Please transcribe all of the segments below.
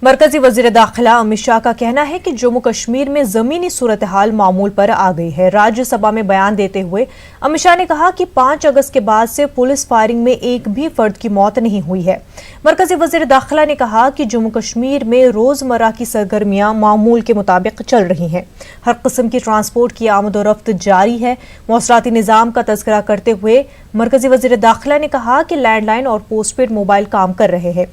मरकजी वजीर दाखिला अमित शाह का कहना है कि जम्मू कश्मीर में जमीनी सूरत हाल मामूल पर आ गई है। राज्यसभा में बयान देते हुए अमित शाह ने कहा कि 5 अगस्त के बाद से पुलिस फायरिंग में एक भी फर्द की मौत नहीं हुई है। मरकजी वजीर दाखिला ने कहा कि जम्मू कश्मीर में रोजमर्रा की सरगर्मियां मामूल के मुताबिक चल रही हैं। हर किस्म की ट्रांसपोर्ट की आमदोरफ्त जारी है। मौसराती निजाम का तज़किरा करते हुए मरकजी वजीर दाखिला ने कहा कि लैंडलाइन और पोस्टपेड मोबाइल काम कर रहे हैं।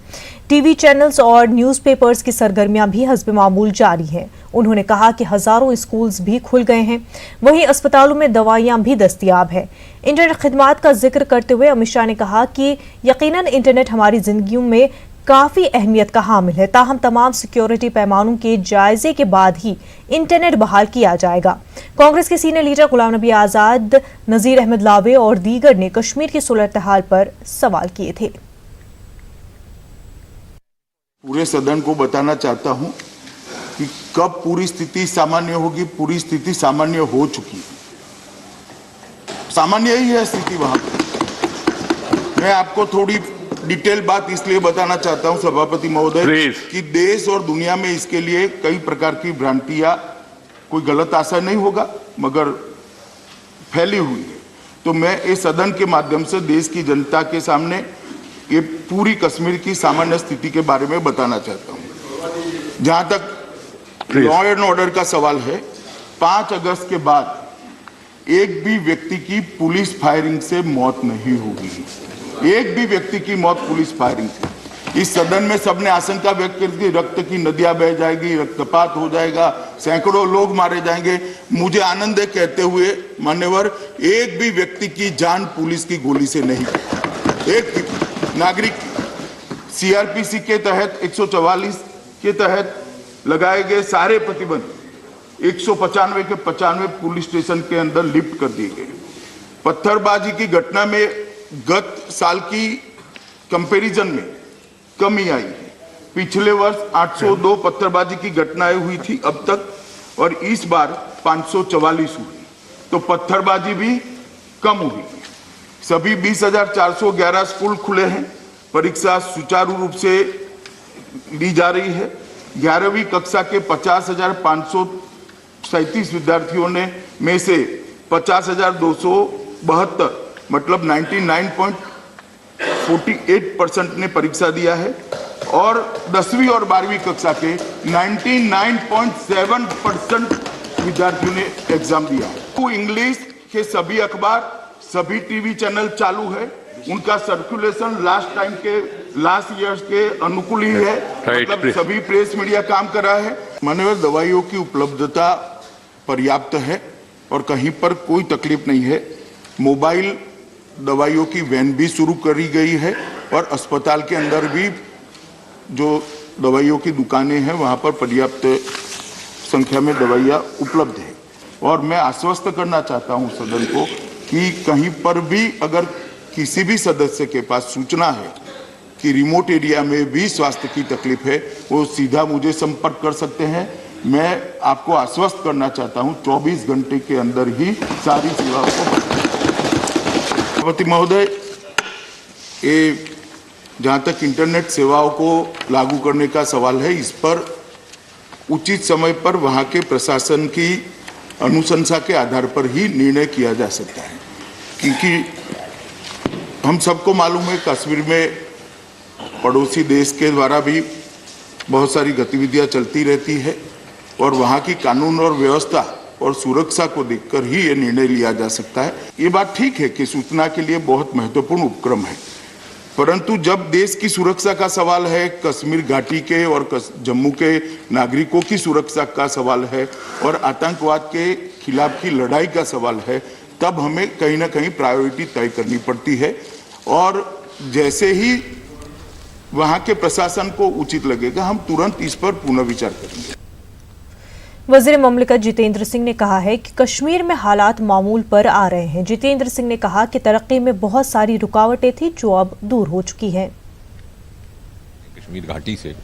टीवी चैनल्स और न्यूज़पेपर्स की सरगर्मियां भी हस्ब मामूल जारी हैं। उन्होंने कहा कि हजारों स्कूल्स भी खुल गए हैं, वहीं अस्पतालों में दवाइयां भी दस्तयाब है। इंटरनेट खिदमात का जिक्र करते हुए अमित शाह ने कहा कि यकीनन इंटरनेट हमारी जिंदगियों में काफी अहमियत का हामिल है, ताहम तमाम सिक्योरिटी पैमानों के जायजे के बाद ही इंटरनेट बहाल किया जाएगा। कांग्रेस के सीनियर लीडर गुलाम नबी आजाद, नजीर अहमद लावे और दीगर ने कश्मीर की सूरत हाल पर सवाल किए थे। पूरे सदन को बताना चाहता हूं कि कब पूरी स्थिति सामान्य होगी। पूरी स्थिति सामान्य हो चुकी है, सामान्य ही है स्थिति वहां पर। मैं आपको थोड़ी डिटेल बात इसलिए बताना चाहता हूं सभापति महोदय कि देश और दुनिया में इसके लिए कई प्रकार की भ्रांतियां, कोई गलत आशा नहीं होगा मगर फैली हुई है। तो मैं इस सदन के माध्यम से देश की जनता के सामने ये पूरी कश्मीर की सामान्य स्थिति के बारे में बताना चाहता हूं। जहां तक लॉ एंड ऑर्डर का सवाल है, 5 अगस्त के बाद एक भी व्यक्ति की पुलिस फायरिंग से मौत नहीं होगी। एक भी व्यक्ति की मौत पुलिस फायरिंग से। इस सदन में सबने आशंका व्यक्त की थी रक्त की नदियां बह जाएगी, रक्तपात हो जाएगा, सैकड़ों लोग मारे जाएंगे। मुझे आनंद है कहते हुए मान्यवर, एक भी व्यक्ति की जान पुलिस की गोली से नहीं गई। एक नागरिक सीआरपीसी के तहत 144 के तहत लगाए गए सारे प्रतिबंध 195 के 95 पुलिस स्टेशन के अंदर लिफ्ट कर दिए गए। पत्थरबाजी की घटना में गत साल की कंपैरिजन में कमी आई है। पिछले वर्ष 802 पत्थरबाजी की घटनाएं हुई थी अब तक, और इस बार 544 हुई, तो पत्थरबाजी भी कम हुई। सभी 20,411 स्कूल खुले हैं। परीक्षा सुचारू रूप से ली जा रही है। 11वीं कक्षा के 50,537 विद्यार्थियों ने में से 50,272 मतलब 99.48% ने परीक्षा दिया है, और 10वीं और 12वीं कक्षा के 99.7% विद्यार्थियों ने एग्जाम दिया है। इंग्लिश के सभी अखबार, सभी टीवी चैनल चालू है। उनका सर्कुलेशन लास्ट ईयर्स के अनुकूल ही है, मतलब सभी प्रेस मीडिया काम कर रहा है। मानव दवाइयों की उपलब्धता पर्याप्त है और कहीं पर कोई तकलीफ नहीं है। मोबाइल दवाइयों की वैन भी शुरू करी गई है, और अस्पताल के अंदर भी जो दवाइयों की दुकानें हैं वहां पर पर्याप्त संख्या में दवाइयां उपलब्ध है। और मैं आश्वस्त करना चाहता हूं सदन को कि कहीं पर भी अगर किसी भी सदस्य के पास सूचना है कि रिमोट एरिया में भी स्वास्थ्य की तकलीफ है, वो सीधा मुझे संपर्क कर सकते हैं। मैं आपको आश्वस्त करना चाहता हूं 24 घंटे के अंदर ही सारी सेवाओं को। सभापति महोदय, ये जहां तक इंटरनेट सेवाओं को लागू करने का सवाल है, इस पर उचित समय पर वहां के प्रशासन की अनुशंसा के आधार पर ही निर्णय किया जा सकता है, क्योंकि हम सबको मालूम है कश्मीर में पड़ोसी देश के द्वारा भी बहुत सारी गतिविधियां चलती रहती है, और वहां की कानून और व्यवस्था और सुरक्षा को देखकर ही ये निर्णय लिया जा सकता है। ये बात ठीक है कि सूचना के लिए बहुत महत्वपूर्ण उपक्रम है, परंतु जब देश की सुरक्षा का सवाल है, कश्मीर घाटी के और जम्मू के नागरिकों की सुरक्षा का सवाल है, और आतंकवाद के खिलाफ की लड़ाई का सवाल है, तब हमें कहीं ना कहीं प्रायोरिटी तय करनी पड़ती है। और जैसे ही वहां के प्रशासन को उचित लगेगा, हम तुरंत इस पर पुनर्विचार करेंगे। वजीर ममलिकत जितेंद्र सिंह ने कहा है कि कश्मीर में हालात मामूल पर आ रहे हैं। जितेंद्र सिंह ने कहा कि तरक्की में बहुत सारी रुकावटें थी जो अब दूर हो चुकी हैं। कश्मीर घाटी से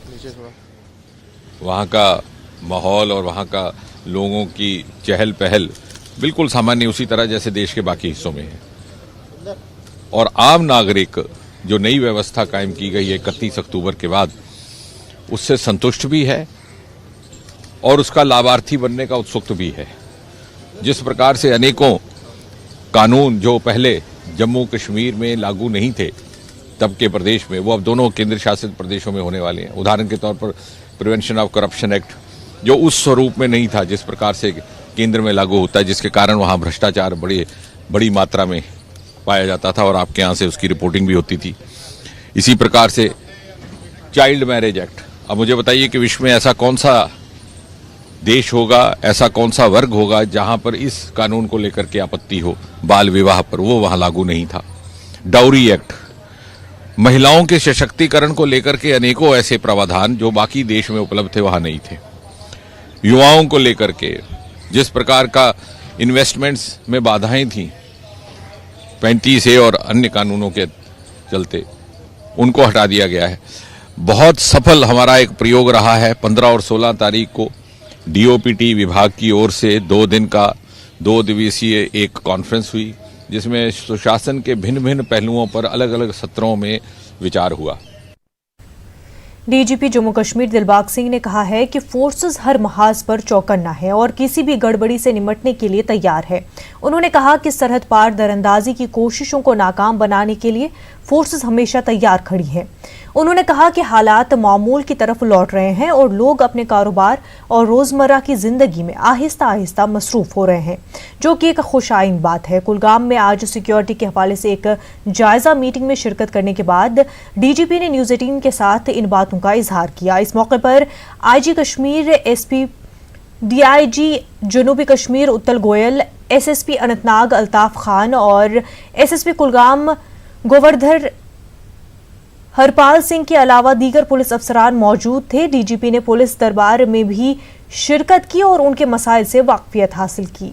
वहां का माहौल और वहां का लोगों की चहल पहल बिल्कुल सामान्य उसी तरह जैसे देश के बाकी हिस्सों में है, और आम नागरिक जो नई व्यवस्था कायम की गई है 31 अक्टूबर के बाद, उससे संतुष्ट भी है और उसका लाभार्थी बनने का उत्सुक भी है। जिस प्रकार से अनेकों कानून जो पहले जम्मू कश्मीर में लागू नहीं थे तब के प्रदेश में, वो अब दोनों केंद्र शासित प्रदेशों में होने वाले हैं। उदाहरण के तौर पर प्रिवेंशन ऑफ करप्शन एक्ट, जो उस स्वरूप में नहीं था जिस प्रकार से केंद्र में लागू होता है, जिसके कारण वहाँ भ्रष्टाचार बड़ी मात्रा में पाया जाता था और आपके यहाँ से उसकी रिपोर्टिंग भी होती थी। इसी प्रकार से चाइल्ड मैरिज एक्ट। अब मुझे बताइए कि विश्व में ऐसा कौन सा देश होगा, ऐसा कौन सा वर्ग होगा जहां पर इस कानून को लेकर के आपत्ति हो, बाल विवाह पर, वो वहां लागू नहीं था। डाउरी एक्ट, महिलाओं के सशक्तिकरण को लेकर के अनेकों ऐसे प्रावधान जो बाकी देश में उपलब्ध थे वहां नहीं थे। युवाओं को लेकर के जिस प्रकार का इन्वेस्टमेंट्स में बाधाएं थी 35A और अन्य कानूनों के चलते, उनको हटा दिया गया है। बहुत सफल हमारा एक प्रयोग रहा है। 15 और 16 तारीख को DOPT विभाग की ओर से 2 दिवसीय एक कॉन्फ्रेंस हुई, जिसमें सुशासन के भिन्न भिन्न पहलुओं पर अलग अलग सत्रों में विचार हुआ। डीजीपी जम्मू कश्मीर दिलबाग सिंह ने कहा है कि फोर्सेस हर महाज पर चौकन्ना है और किसी भी गड़बड़ी से निपटने के लिए तैयार है। उन्होंने कहा कि सरहद पार दरअंदाजी की कोशिशों को नाकाम बनाने के लिए फोर्सेस हमेशा तैयार खड़ी है। उन्होंने कहा कि हालात मामूल की तरफ लौट रहे हैं और लोग अपने कारोबार और रोजमर्रा की जिंदगी में आहिस्ता आहिस्ता मसरूफ हो रहे हैं, जो कि एक खुशाइन बात है। कुलगाम में आज सिक्योरिटी के हवाले से एक जायजा मीटिंग में शिरकत करने के बाद डीजीपी ने न्यूज 18 के साथ इन बातों का इजहार किया। इस मौके पर IG कश्मीर, SP DIG जनूबी कश्मीर उत्तल गोयल, SSP अनंतनाग अल्ताफ खान और SSP कुलगाम गोवर्धन हरपाल सिंह के अलावा दीगर पुलिस अफसरान मौजूद थे। डीजीपी ने पुलिस दरबार में भी शिरकत की और उनके मसाइल से वाकफियत हासिल की।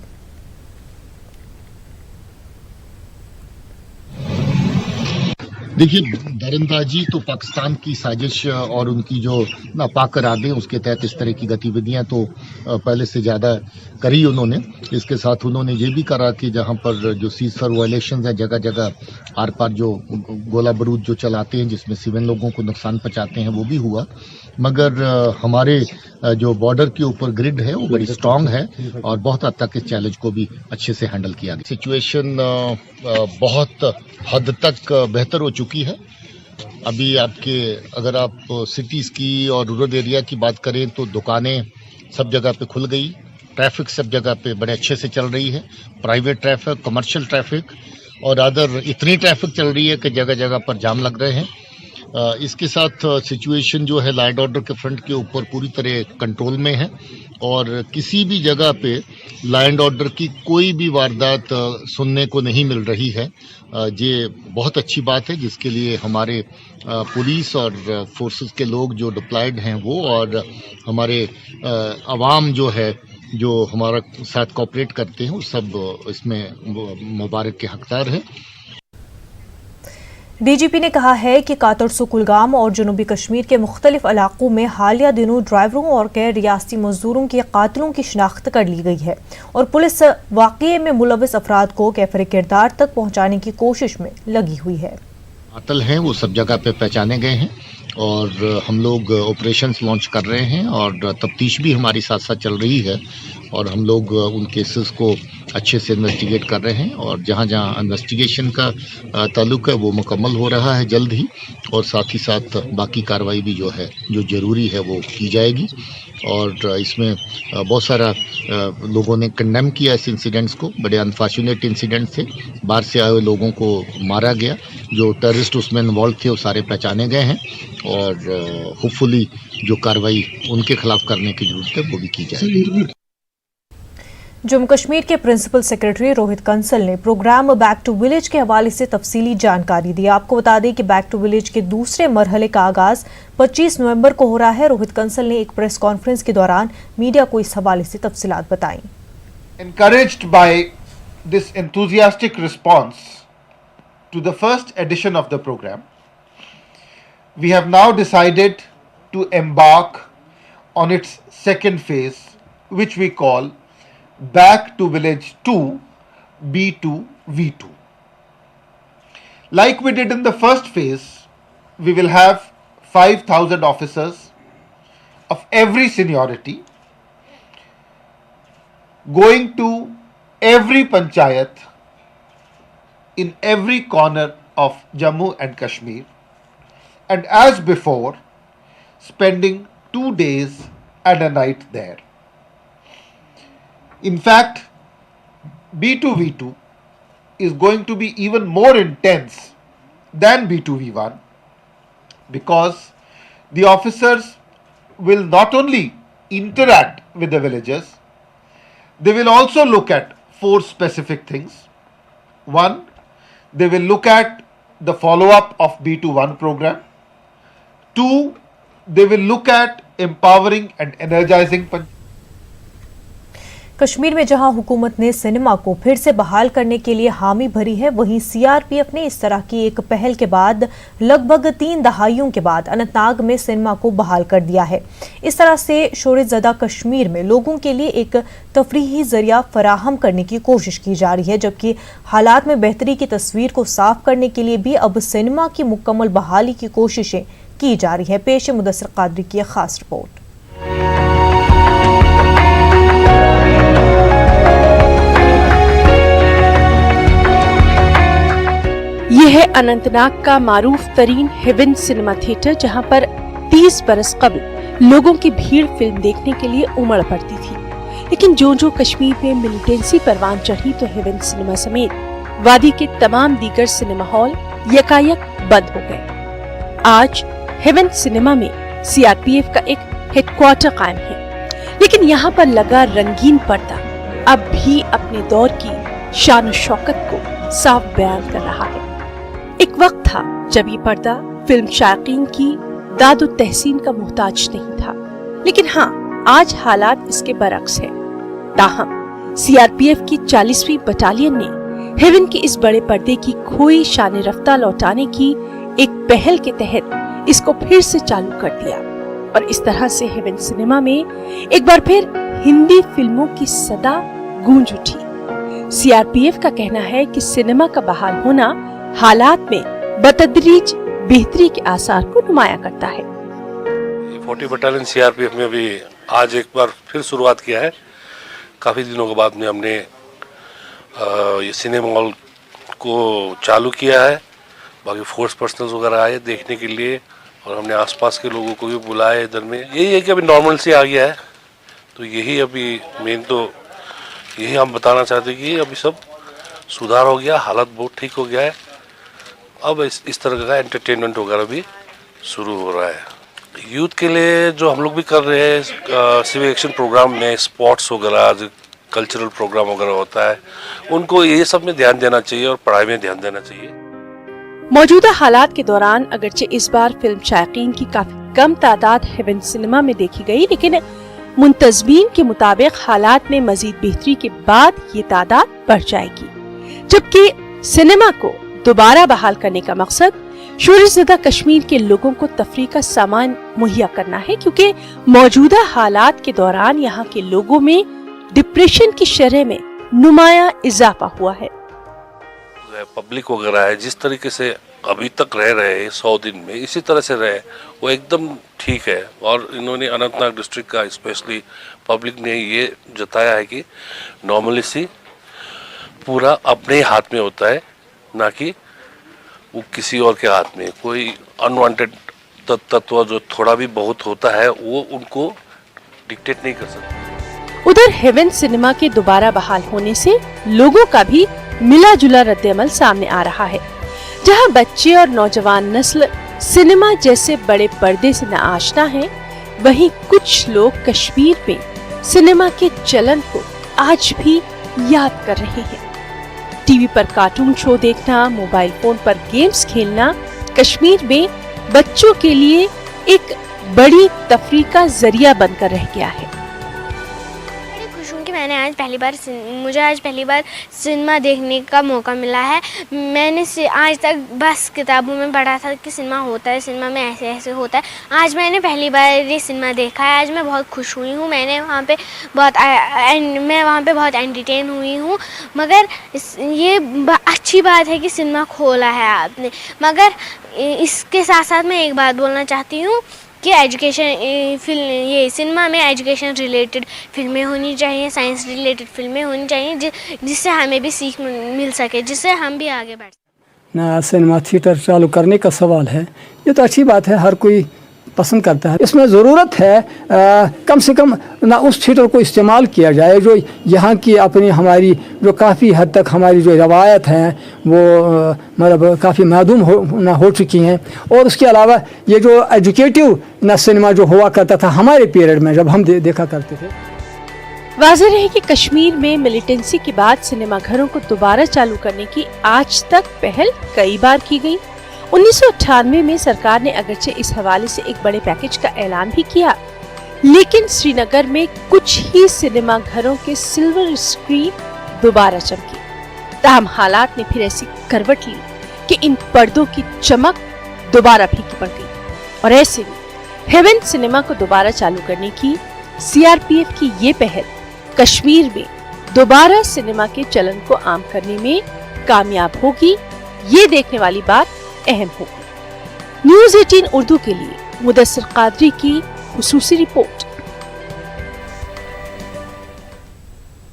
देखिए, दरअंदाजी तो पाकिस्तान की साजिश और उनकी जो नापाक इरादे उसके तहत इस तरह की गतिविधियां तो पहले से ज़्यादा करी उन्होंने। इसके साथ उन्होंने ये भी करा कि जहां पर जो सीजफायर वायलेशन है, जगह जगह आर पार जो गोला बारूद जो चलाते हैं जिसमें सिविल लोगों को नुकसान पहुंचाते हैं, वो भी हुआ। मगर हमारे जो बॉर्डर के ऊपर ग्रिड है वो बड़ी स्ट्रांग है और बहुत हद तक इस चैलेंज को भी अच्छे से हैंडल किया गया। सिचुएशन बहुत हद तक बेहतर हो चुकी है। अभी अगर आप सिटीज की और रूरल एरिया की बात करें तो दुकानें सब जगह पे खुल गई, ट्रैफिक सब जगह पे बड़े अच्छे से चल रही है। प्राइवेट ट्रैफिक, कमर्शियल ट्रैफिक और अदर इतनी ट्रैफिक चल रही है कि जगह जगह पर जाम लग रहे हैं। इसके साथ सिचुएशन जो है लॉ एंड ऑर्डर के फ्रंट के ऊपर पूरी तरह कंट्रोल में है और किसी भी जगह पे लॉ एंड ऑर्डर की कोई भी वारदात सुनने को नहीं मिल रही है। ये बहुत अच्छी बात है, जिसके लिए हमारे पुलिस और फोर्सेस के लोग जो डिप्लॉयड हैं वो और हमारे अवाम जो है जो हमारा साथ कोऑपरेट करते हैं वो सब इसमें मुबारक के हकदार हैं। डीजीपी ने कहा है कि कातरसू, कुलगाम और जनूबी कश्मीर के मुख्तलिफ इलाकों में हालिया दिनों ड्राइवरों और गैर रियासती मजदूरों के कातिलों की शिनाख्त कर ली गई है और पुलिस वाक़ये में मुलविस अफराद को कैफर किरदार तक पहुंचाने की कोशिश में लगी हुई है। कातिल हैं वो सब जगह पे पहचाने गए हैं और हम लोग ऑपरेशंस लॉन्च कर रहे हैं और तफ्तीश भी हमारी साथ साथ चल रही है और हम लोग उन केसेस को अच्छे से इन्वेस्टिगेट कर रहे हैं और जहां जहां इन्वेस्टिगेशन का ताल्लुक है वो मुकम्मल हो रहा है जल्द ही और साथ ही साथ बाकी कार्रवाई भी जो है जो ज़रूरी है वो की जाएगी। और इसमें बहुत सारा लोगों ने कंडेम किया इस इंसिडेंट्स को। बड़े अनफॉर्चुनेट इंसिडेंट थे, बाहर से आए हुए लोगों को मारा गया, जो टेररिस्ट उसमें इन्वॉल्व थे वो सारे पहचाने गए हैं और होपफुली जो कार्रवाई उनके खिलाफ करने की जरूरत है वो भी की जाएगी। जम्मू कश्मीर के प्रिंसिपल सेक्रेटरी रोहित कंसल ने प्रोग्राम बैक टू विलेज के हवाले से तफसीली जानकारी दी। आपको बता दें कि बैक टू विलेज के दूसरे मरहले का आगाज 25 नवंबर को हो रहा है। रोहित कंसल ने एक प्रेस कॉन्फ्रेंस के दौरान मीडिया को इस हवाले से तफसीलात बताई। Encouraged by this enthusiastic response to the first edition of the program, we have now decided to embark on its second phase, which we call Back to Village 2 B2V2. Like we did in the first phase, we will have 5,000 officers every seniority, going to every panchayat in every corner of Jammu and Kashmir, and as before, spending 2 days and a night there. In fact, B2V2 is going to be even more intense than B2V1, because the officers will not only interact with the villagers, they will also look at 4 specific things. 1, they will look at the follow-up of B21 program. 2, they will look at empowering and energizing Kashmir में जहां हुकूमत ने cinema को फिर से बहाल करने के लिए हामी भरी है, वहीं सीआरपीएफ ने इस तरह की एक पहल के बाद लगभग 3 दहाइयों के बाद अनंतनाग में सिनेमा को बहाल कर दिया है। इस तरह से शोरज़दा कश्मीर में लोगों के लिए एक तफरीही जरिया फराहम करने की कोशिश की जा रही है, जबकि हालात में बेहतरी की तस्वीर को साफ करने के लिए भी अब सिनेमा की मुकम्मल बहाली की कोशिशें की जा रही है। पेश है मुदस्सिर कादरी की खास रिपोर्ट। यह है अनंतनाग का मारूफ तरीन हेवन सिनेमा थिएटर, जहां पर 30 बरस कबल लोगों की भीड़ फिल्म देखने के लिए उमड़ पड़ती थी। लेकिन जो कश्मीर में मिलिटेंसी परवान चढ़ी तो हेवन सिनेमा समेत वादी के तमाम दीगर सिनेमा हॉल यकायक बंद हो गए। आज हेवन सिनेमा में सीआरपीएफ का एक हेडक्वार्टर कायम है, लेकिन यहाँ पर लगा रंगीन पर्दा अब भी अपने दौर की शान शौकत को साफ बयान कर रहा है। एक वक्त था जब ये पर्दा फिल्म शायकीन की दादो तहसीन का मोहताज नहीं था, लेकिन हाँ, आज हालात इसके बरक्स है। ताहम सीआरपीएफ की 40वीं बटालियन ने हेवन के इस बड़े पर्दे की खोई शान रफ्ता लौटाने की एक पहल के तहत इसको फिर से चालू कर दिया और इस तरह से हेवन सिनेमा में एक बार फिर हिंदी फिल्मों की सदा गूंज उठी। सीआरपीएफ का कहना है कि सिनेमा का बहाल होना हालात में बतदरीज बेहतरी के आसार को नुमाया करता है। 40 बटालियन सीआरपीएफ में भी आज एक बार फिर शुरुआत किया है। काफ़ी दिनों के बाद में हमने ये सिनेमा हॉल को चालू किया है। बाकी फोर्स पर्सनल्स वगैरह आए देखने के लिए और हमने आसपास के लोगों को भी बुलाया इधर में। यही है कि अभी नॉर्मल से आ गया है, तो यही अभी मेन तो यही हम बताना चाहते हैं कि अभी सब सुधार हो गया, हालत बहुत ठीक हो गया है। अब इस तरह का एंटरटेनमेंट वगैरह भी शुरू हो रहा है। यूथ के लिए जो हम लोग भी कर रहे हैं सिविक एक्शन प्रोग्राम में, स्पोर्ट्स वगैरह जो कल्चरल प्रोग्राम वगैरह होता है, उनको ये सब में ध्यान देना चाहिए और पढ़ाई में ध्यान देना चाहिए। मौजूदा हालात के दौरान अगरचे इस बार फिल्म शायकीन की काफी कम तादाद हेवन सिनेमा में देखी गई, लेकिन मुंतजमीन के मुताबिक हालात में मजीद बेहतरी के बाद ये तादाद बढ़ जाएगी। जबकि सिनेमा को दोबारा बहाल करने का मकसद शोरज़दा कश्मीर के लोगों को तफरीह का सामान मुहैया करना है, क्योंकि मौजूदा हालात के दौरान यहाँ के लोगों में डिप्रेशन की शरह में नुमाया इजाफा हुआ है। पब्लिक वगैरह है जिस तरीके से अभी तक रह रहे हैं 100 दिन में, इसी तरह से रहे, वो एकदम ठीक है। और इन्होंने अनंतनाग डिस्ट्रिक्ट का स्पेशली पब्लिक ने ये जताया है कि नॉर्मलिसी पूरा अपने हाथ में होता है, ना कि वो किसी और के हाथ में। कोई अनवांटेड तत्व जो थोड़ा भी बहुत होता है वो उनको डिक्टेट नहीं कर सकता। उधर हेवन सिनेमा के दोबारा बहाल होने से लोगों का भी मिला जुला रद्द-ए-अमल सामने आ रहा है। जहां बच्चे और नौजवान नस्ल सिनेमा जैसे बड़े पर्दे से न आशना है, वहीं कुछ लोग कश्मीर में सिनेमा के चलन को आज भी याद कर रहे हैं। टीवी पर कार्टून शो देखना, मोबाइल फोन पर गेम्स खेलना कश्मीर में बच्चों के लिए एक बड़ी तफरीह का जरिया बनकर रह गया है। मैंने मुझे आज पहली बार सिनेमा देखने का मौका मिला है। मैंने आज तक बस किताबों में पढ़ा था कि सिनेमा होता है, सिनेमा में ऐसे ऐसे होता है। आज मैंने पहली बार ये सिनेमा देखा है। आज मैं बहुत खुश हुई हूँ। मैं वहाँ पे बहुत एंटरटेन हुई हूँ। मगर ये अच्छी बात है कि सिनेमा खोला है आपने। मगर इसके साथ साथ मैं एक बात बोलना चाहती हूँ कि एजुकेशन फिल्म ये सिनेमा में एजुकेशन रिलेटेड फिल्में होनी चाहिए, साइंस रिलेटेड फिल्में होनी चाहिए, जिससे हमें भी सीख मिल सके, जिससे हम भी आगे बढ़ सकें। ना सिनेमा थिएटर चालू करने का सवाल है, ये तो अच्छी बात है, हर कोई पसंद करता है। इसमें ज़रूरत है कम से कम ना उस थिएटर को इस्तेमाल किया जाए जो यहाँ की अपनी हमारी जो काफ़ी हद तक हमारी जो रवायत हैं वो मतलब काफ़ी मादूम हो चुकी हैं। और उसके अलावा ये जो एजुकेटिव ना सिनेमा जो हुआ करता था हमारे पीरियड में जब हम देखा करते थे। वाज़ेह रहे कि कश्मीर में मिलिटेंसी के बाद सिनेमा घरों को दोबारा चालू करने की आज तक पहल कई बार की गई। 1998 में सरकार ने अगरचे इस हवाले से एक बड़े पैकेज का ऐलान भी किया, लेकिन श्रीनगर में कुछ ही सिनेमा घरों के सिल्वर स्क्रीन दोबारा चमके। ताहम हालात ने फिर ऐसी करवट ली कि इन पर्दों की चमक दोबारा फीकी पड़ गई और ऐसे में हेवन सिनेमा को दोबारा चालू करने की सीआरपीएफ की ये पहल कश्मीर में दोबारा सिनेमा के चलन को आम करने में कामयाब होगी, ये देखने वाली बात अहम होगी। न्यूज़ 18 उर्दू के लिए मुदस्सिर कादरी की खुसूसी रिपोर्ट।